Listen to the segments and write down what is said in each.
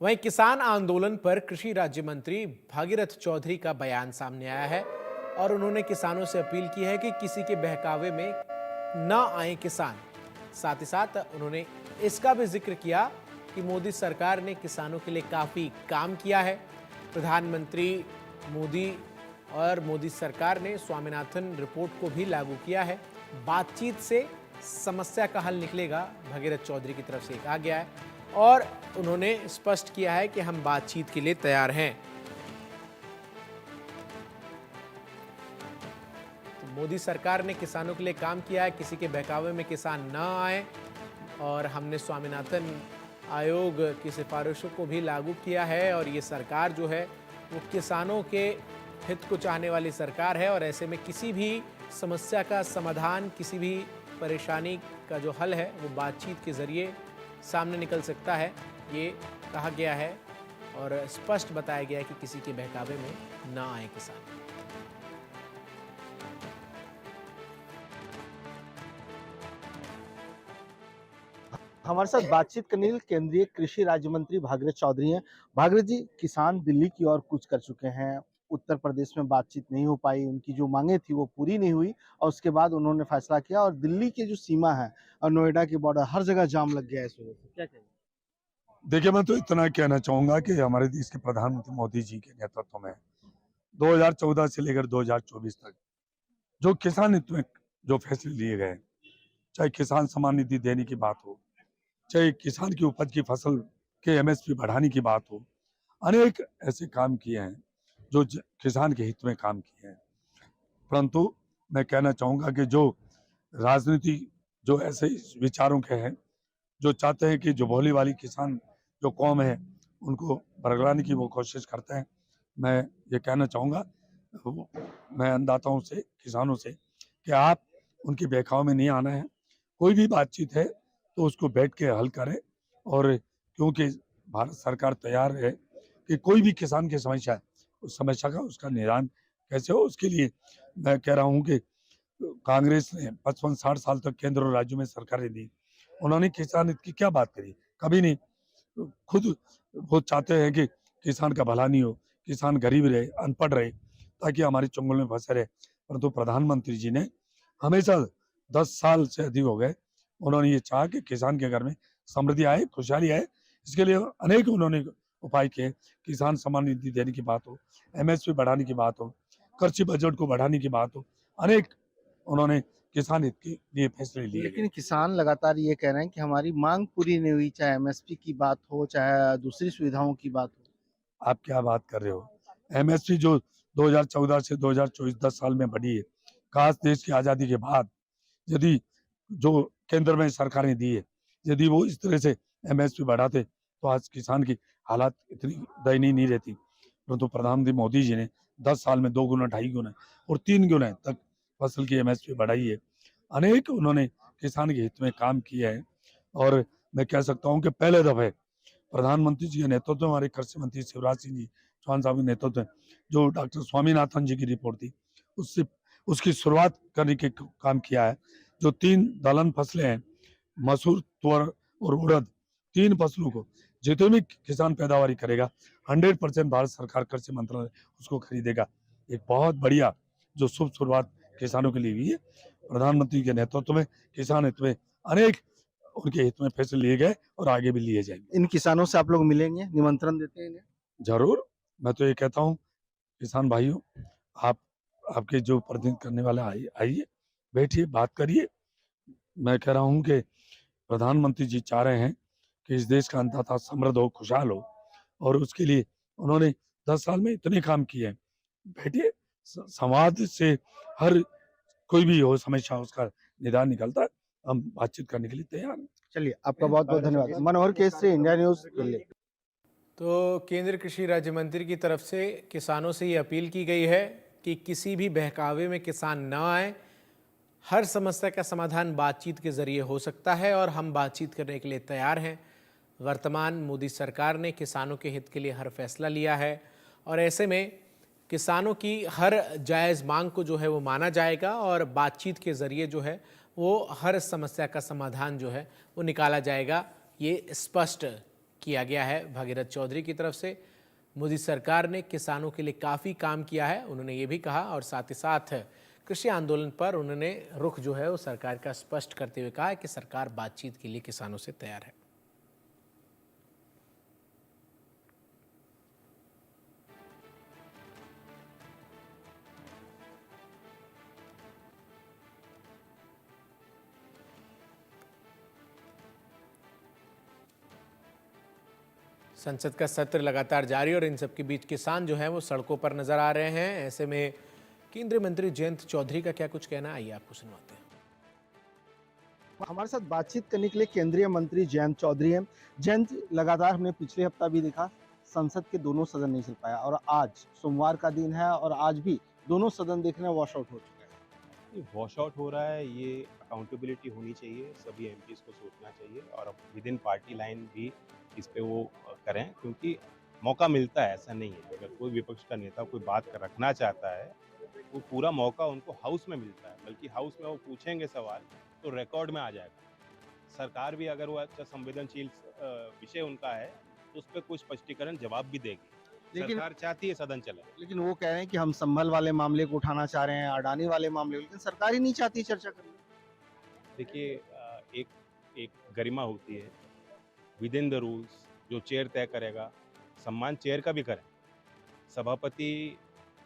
वहीं किसान आंदोलन पर कृषि राज्य मंत्री भागीरथ चौधरी का बयान सामने आया है और उन्होंने किसानों से अपील की है कि किसी के बहकावे में न आए किसान। साथ ही साथ उन्होंने इसका भी जिक्र किया कि मोदी सरकार ने किसानों के लिए काफी काम किया है। प्रधानमंत्री मोदी और मोदी सरकार ने स्वामीनाथन रिपोर्ट को भी लागू किया है। बातचीत से समस्या का हल निकलेगा, भगीरथ चौधरी की तरफ से कहा गया है और उन्होंने स्पष्ट किया है कि हम बातचीत के लिए तैयार हैं। तो मोदी सरकार ने किसानों के लिए काम किया है, किसी के बहकावे में किसान न आए और हमने स्वामीनाथन आयोग की सिफारिशों को भी लागू किया है और ये सरकार जो है वो किसानों के हित को चाहने वाली सरकार है और ऐसे में किसी भी समस्या का समाधान, किसी भी परेशानी का जो हल है वो बातचीत के जरिए सामने निकल सकता है, ये कहा गया है और स्पष्ट बताया गया है कि किसी के बहकावे में ना आए किसान। हमारे साथ बातचीत करने के लिए केंद्रीय कृषि राज्य मंत्री भागीरथ चौधरी हैं। भागीरथ जी, किसान दिल्ली की ओर कूच कर चुके हैं। उत्तर प्रदेश में बातचीत नहीं हो पाई, उनकी जो मांगे थी वो पूरी नहीं हुई और उसके बाद उन्होंने फैसला किया और दिल्ली की जो सीमा है और नोएडा की बॉर्डर हर जगह जाम लग गया है इस वजह से। क्या कहेंगे? देखिए, मैं तो इतना कहना चाहूंगा कि हमारे देश के प्रधानमंत्री मोदी जी के नेतृत्व में 2014 से लेकर 2024 तक जो किसान हित में जो फैसले लिए गए, चाहे किसान सम्मान निधि देने की बात हो, चाहे किसान की उपज की फसल के एमएसपी बढ़ाने की बात हो, अनेक ऐसे काम किए हैं जो किसान के हित में काम किए हैं। परंतु मैं कहना चाहूंगा कि जो राजनीति जो ऐसे विचारों के हैं, जो चाहते हैं कि जो भोली वाली किसान जो कौम है उनको बरगलाने की वो कोशिश करते हैं। मैं ये कहना चाहूँगा, मैं अन्नदाताओं से, किसानों से कि आप उनके बहकावे में नहीं आना है। कोई भी बातचीत है तो उसको बैठ के हल करें और क्योंकि भारत सरकार तैयार है कि कोई भी किसान की समस्या है, उस समस्या का उसका निदान कैसे हो, उसके लिए मैं कह रहा हूँ कि कांग्रेस ने 55-60 साल तक केंद्र और राज्यों में सरकारें दी, उन्होंने किसान हित की क्या बात करी? कभी नहीं। खुद वो चाहते हैं कि किसान का भला नहीं हो, किसान गरीब रहे, अनपढ़ रहे, ताकि हमारे चंगुल में फंसे रहे। परंतु प्रधानमंत्री जी ने हमेशा 10 साल से अधिक हो गए, उन्होंने ये चाहा कि किसान के घर में समृद्धि आए, खुशहाली आए। इसके लिए अनेक उन्होंने उपाय किए। किसान सम्मान निधि देने की बात हो, एमएसपी बढ़ाने की बात हो, कृषि बजट को बढ़ाने की बात हो, अनेक उन्होंने किसान हित के लिए फैसले लिए लेकिन गए। किसान लगातार ये कह रहे हैं कि हमारी मांग पूरी नहीं हुई, चाहे एमएसपी की बात हो, चाहे दूसरी सुविधाओं की बात हो। आप क्या बात कर रहे हो? एमएसपी जो 2014 से 2024 10 साल में बढ़ी है, काश देश की आज़ादी के बाद यदि जो केंद्र में सरकारें दी है, यदि वो इस तरह से एमएसपी बढ़ाते तो आज किसान की हालात इतनी दयनीय नहीं रहती। परंतु प्रधानमंत्री मोदी जी ने 10 साल में 2 गुना, 2.5 गुना और 3 गुना तक फसल की एमएसपी बढ़ाई है। अनेक उन्होंने किसान के हित में काम किया है और मैं कह सकता हूँ कि पहले दफे प्रधानमंत्री जी के नेतृत्व में हमारे कृषि मंत्री शिवराज सिंह जी चौहान साहब के नेतृत्व में जो डॉक्टर स्वामीनाथन जी की रिपोर्ट थी, उससे उसकी शुरुआत करने के काम किया है। जो 3 दलहन फसलें हैं, मसूर, तुअर और उड़द, 3 फसलों को जितने भी किसान पैदावारी करेगा 100% भारत सरकार कृषि मंत्रालय उसको खरीदेगा। एक बहुत बढ़िया जो शुभ शुरुआत किसानों के लिए हुई है। प्रधानमंत्री के नेतृत्व में किसान हित में अनेक उनके हित में फैसले लिए गए और आगे भी लिए जाएंगे। इन किसानों से आप लोग मिलेंगे, निमंत्रण देते हैं इन्हें? जरूर। मैं तो ये कहता हूँ किसान भाइयों, आप आपके जो प्रतिनिधित्व करने वाले आइए, बैठिए, बात करिए। मैं कह रहा हूँ कि प्रधानमंत्री जी चाह रहे हैं कि इस देश का अन्नदाता समृद्ध हो, खुशहाल हो और उसके लिए उन्होंने 10 साल में इतने काम किए हैं। बैठिए, संवाद से हर कोई भी हो समस्या उसका निदान निकलता है। हम बातचीत करने के लिए तैयार हैं। चलिए, आपका बहुत बहुत धन्यवाद। मनोहर केसरी, इंडिया न्यूज दिल्ली। तो केंद्रीय कृषि राज्य मंत्री की तरफ से किसानों से ये अपील की गई है कि किसी भी बहकावे में किसान न आए। हर समस्या का समाधान बातचीत के जरिए हो सकता है और हम बातचीत करने के लिए तैयार हैं। वर्तमान मोदी सरकार ने किसानों के हित के लिए हर फैसला लिया है और ऐसे में किसानों की हर जायज़ मांग को जो है वो माना जाएगा और बातचीत के ज़रिए जो है वो हर समस्या का समाधान जो है वो निकाला जाएगा, ये स्पष्ट किया गया है भागीरथ चौधरी की तरफ से। मोदी सरकार ने किसानों के लिए काफ़ी काम किया है, उन्होंने ये भी कहा, और साथ ही साथ कृषि आंदोलन पर उन्होंने रुख जो है वो सरकार का स्पष्ट करते हुए कहा है कि सरकार बातचीत के लिए किसानों से तैयार है। संसद का सत्र लगातार जारी और इन सब के बीच किसान जो है वो सड़कों पर नजर आ रहे हैं। ऐसे में केंद्रीय मंत्री जयंत चौधरी का क्या कुछ कहना है, आइए आपको सुनवाते हैं। हमारे साथ बातचीत करने के लिए केंद्रीय मंत्री जयंत चौधरी हैं। जयंत, लगातार हमने पिछले हफ्ता भी देखा संसद के दोनों सदन नहीं चल पाया और आज सोमवार का दिन है और आज भी दोनों सदन देखने वॉश आउट हो चुके हैं। वॉश आउट हो रहा है, ये अकाउंटेबिलिटी होनी चाहिए, सभी एमपीज को सोचना चाहिए और अब विद इन पार्टी लाइन भी इस पे वो करें, क्योंकि मौका मिलता है, ऐसा नहीं है। अगर कोई विपक्ष का नेता कोई बात रखना चाहता है वो पूरा मौका उनको हाउस में मिलता है, बल्कि हाउस में वो पूछेंगे सवाल तो रिकॉर्ड में आ जाएगा। सरकार भी अगर वो अच्छा संवेदनशील विषय उनका है तो उस पर कुछ स्पष्टीकरण जवाब भी देगी। लेकिन सरकार चाहती है सदन चले, लेकिन वो कह रहे हैं कि हम संभल वाले मामले को उठाना चाह रहे हैं, अडानी वाले मामले को, लेकिन सरकार ही नहीं चाहती चर्चा करनी। देखिए एक एक गरिमा होती है, विद इन द रूल्स जो चेयर तय करेगा, सम्मान चेयर का भी करें। सभापति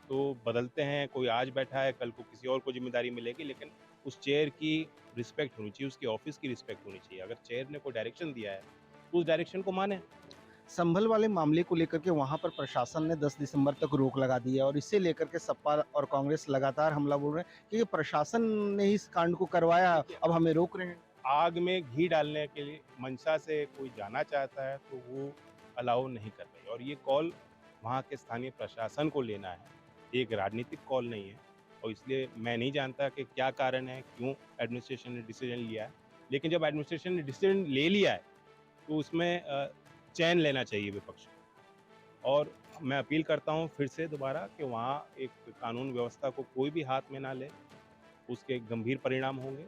तो बदलते हैं, कोई आज बैठा है कल को किसी और को जिम्मेदारी मिलेगी, लेकिन उस चेयर की रिस्पेक्ट होनी चाहिए, उसकी ऑफिस की रिस्पेक्ट होनी चाहिए। अगर चेयर ने कोई डायरेक्शन दिया है तो उस डायरेक्शन को माने। संभल वाले मामले को लेकर के वहां पर प्रशासन ने 10 दिसंबर तक रोक लगा दी है और इससे लेकर के सपा और कांग्रेस लगातार हमला बोल रहे हैं कि ये प्रशासन ने इस कांड को करवाया, अब हमें रोक रहे हैं। आग में घी डालने के लिए मंशा से कोई जाना चाहता है तो वो अलाउ नहीं कर रही, और ये कॉल वहाँ के स्थानीय प्रशासन को लेना है, एक राजनीतिक कॉल नहीं है। और इसलिए मैं नहीं जानता कि क्या कारण है, क्यों एडमिनिस्ट्रेशन ने डिसीजन लिया है, लेकिन जब एडमिनिस्ट्रेशन ने डिसीजन ले लिया है तो उसमें चैन लेना चाहिए विपक्ष को। और मैं अपील करता हूँ फिर से दोबारा कि वहाँ एक कानून व्यवस्था को कोई भी हाथ में ना ले, उसके गंभीर परिणाम होंगे,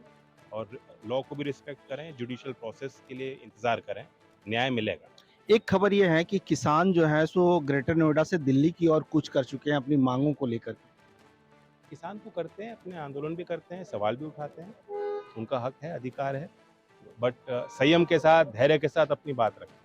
और लॉ को भी रिस्पेक्ट करें, जुडिशियल प्रोसेस के लिए इंतजार करें, न्याय मिलेगा। एक खबर यह है कि किसान जो है सो ग्रेटर नोएडा से दिल्ली की ओर कूच कर चुके हैं अपनी मांगों को लेकर। किसान तो करते हैं, अपने आंदोलन भी करते हैं, सवाल भी उठाते हैं, उनका हक है, अधिकार है, बट संयम के साथ, धैर्य के साथ अपनी बात रखें।